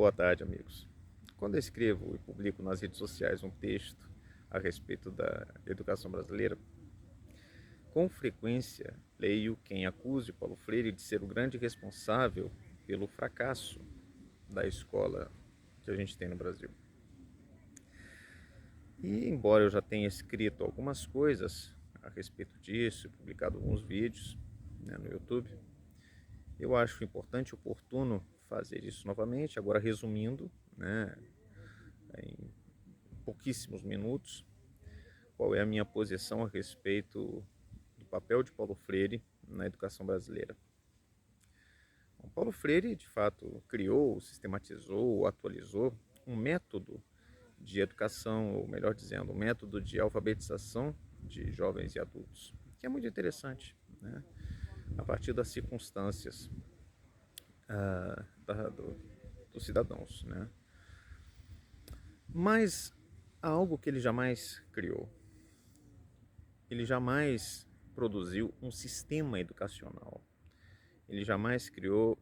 Boa tarde, amigos. Quando eu escrevo e publico nas redes sociais um texto a respeito da educação brasileira, com frequência leio quem acuse Paulo Freire de ser o grande responsável pelo fracasso da escola que a gente tem no Brasil. E embora eu já tenha escrito algumas coisas a respeito disso e publicado alguns vídeos, no YouTube, eu acho importante e oportuno fazer isso novamente, agora resumindo, em pouquíssimos minutos, qual é a minha posição a respeito do papel de Paulo Freire na educação brasileira. Bom, Paulo Freire, de fato, criou, sistematizou, atualizou um método de educação, ou melhor dizendo, um método de alfabetização de jovens e adultos, que é muito interessante, a partir das circunstâncias dos cidadãos. Mas há algo que ele jamais criou. Ele jamais produziu um sistema educacional. Ele jamais criou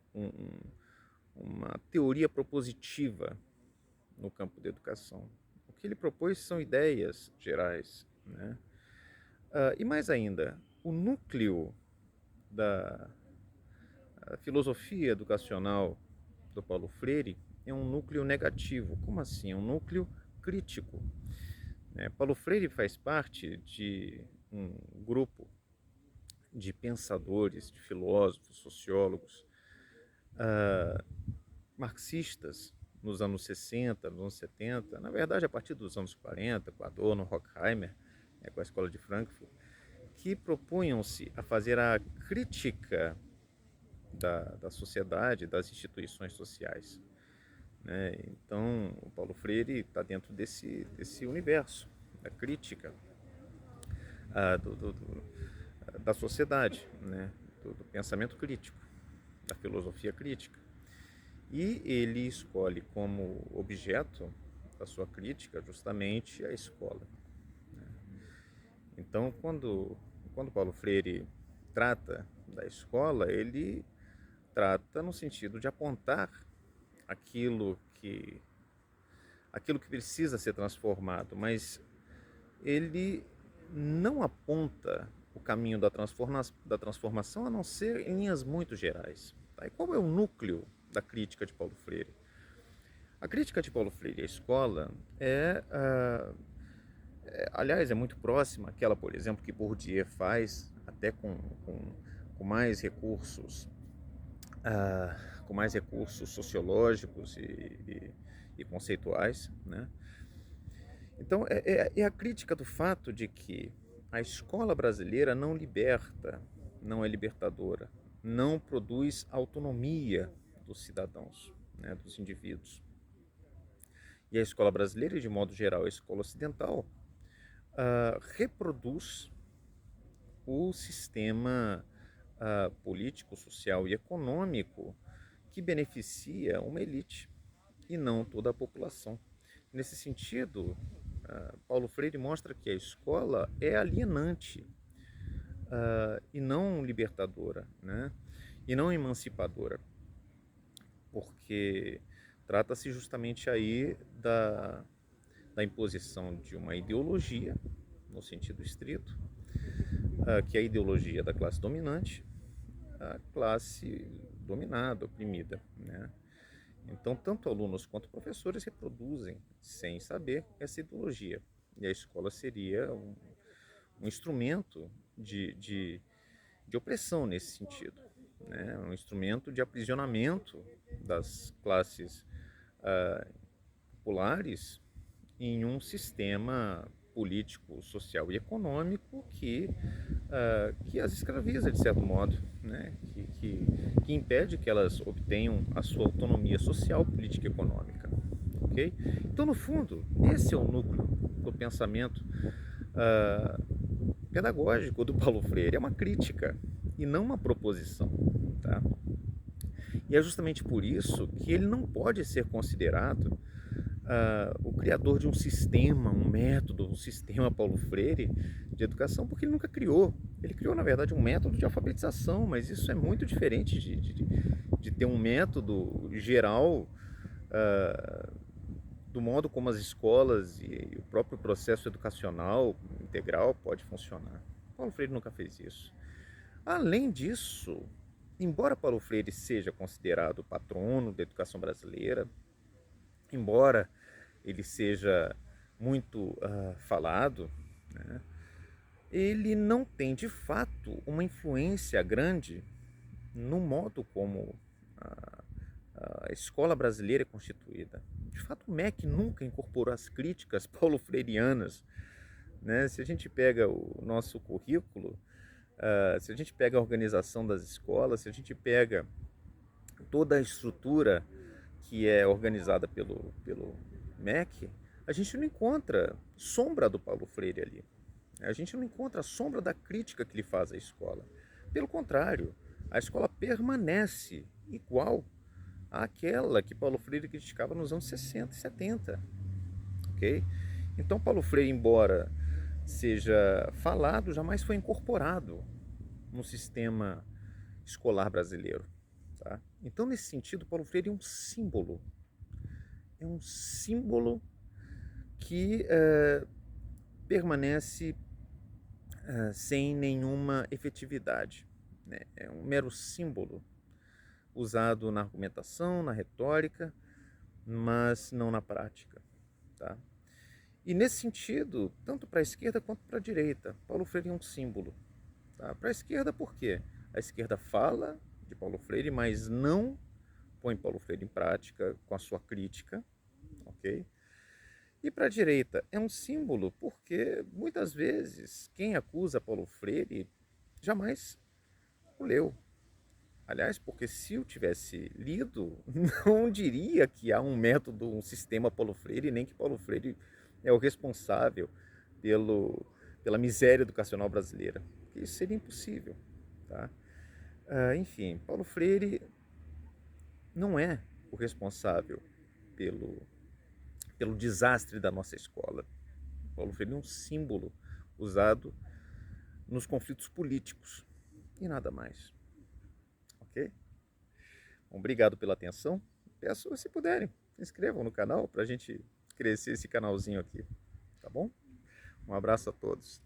uma teoria propositiva no campo da educação. O que ele propôs são ideias gerais. E mais ainda, o núcleo da filosofia educacional do Paulo Freire é um núcleo negativo. Como assim? É um núcleo crítico. Paulo Freire faz parte de um grupo de pensadores, de filósofos, sociólogos, marxistas nos anos 60, nos anos 70, na verdade a partir dos anos 40, com Adorno, Horkheimer, com a Escola de Frankfurt, que propunham-se a fazer a crítica da sociedade, das instituições sociais. Então, o Paulo Freire está dentro desse universo, da crítica da sociedade, do pensamento crítico, da filosofia crítica. E ele escolhe como objeto da sua crítica justamente a escola. Então, quando Paulo Freire trata da escola, ele trata no sentido de apontar aquilo que precisa ser transformado, mas ele não aponta o caminho da transformação a não ser em linhas muito gerais. E qual é o núcleo da crítica de Paulo Freire? A crítica de Paulo Freire à escola aliás, é muito próxima àquela, por exemplo, que Bourdieu faz, até com mais recursos, sociológicos e conceituais, Então, é a crítica do fato de que a escola brasileira não liberta, não é libertadora, não produz autonomia dos cidadãos, dos indivíduos. E a escola brasileira, e de modo geral a escola ocidental, reproduz o sistema político, social e econômico que beneficia uma elite e não toda a população. Nesse sentido, Paulo Freire mostra que a escola é alienante e não libertadora, e não emancipadora, porque trata-se justamente aí da imposição de uma ideologia, no sentido estrito, que é a ideologia da classe dominante, a classe dominada, oprimida. Então, tanto alunos quanto professores reproduzem, sem saber, essa ideologia. E a escola seria um instrumento de opressão nesse sentido, um instrumento de aprisionamento das classes populares em um sistema político, social e econômico que as escraviza, de certo modo, que impede que elas obtenham a sua autonomia social, política e econômica. Okay? Então, no fundo, esse é o núcleo do pensamento pedagógico do Paulo Freire. É uma crítica e não uma proposição. Tá? E é justamente por isso que ele não pode ser considerado o criador de um sistema, um método, um sistema Paulo Freire de educação, porque ele nunca criou. Ele criou, na verdade, um método de alfabetização, mas isso é muito diferente de ter um método geral do modo como as escolas e o próprio processo educacional integral pode funcionar. Paulo Freire nunca fez isso. Além disso, embora Paulo Freire seja considerado o patrono da educação brasileira, embora ele seja muito falado, né, ele não tem de fato uma influência grande no modo como a escola brasileira é constituída. De fato, o MEC nunca incorporou as críticas paulo-freirianas, né? Se a gente pega o nosso currículo, se a gente pega a organização das escolas, se a gente pega toda a estrutura que é organizada pelo MEC, a gente não encontra sombra do Paulo Freire ali. A gente não encontra a sombra da crítica que ele faz à escola. Pelo contrário, a escola permanece igual àquela que Paulo Freire criticava nos anos 60 e 70. Okay? Então, Paulo Freire, embora seja falado, jamais foi incorporado no sistema escolar brasileiro. Tá? Então, nesse sentido, Paulo Freire é um símbolo. É um símbolo que permanece sem nenhuma efetividade. Né? É um mero símbolo usado na argumentação, na retórica, mas não na prática. Tá? E nesse sentido, tanto para a esquerda quanto para a direita, Paulo Freire é um símbolo. Tá? Para a esquerda, por quê? A esquerda fala de Paulo Freire, mas não põe Paulo Freire em prática com a sua crítica, ok? E para a direita é um símbolo porque muitas vezes quem acusa Paulo Freire jamais o leu. Aliás, porque se eu tivesse lido, não diria que há um método, um sistema Paulo Freire, nem que Paulo Freire é o responsável pela miséria educacional brasileira. Isso seria impossível. Tá? Enfim, Paulo Freire não é o responsável pelo desastre da nossa escola. Paulo Freire é um símbolo usado nos conflitos políticos e nada mais. Ok? Obrigado pela atenção. Peço, se puderem, se inscrevam no canal para a gente crescer esse canalzinho aqui. Tá bom? Um abraço a todos.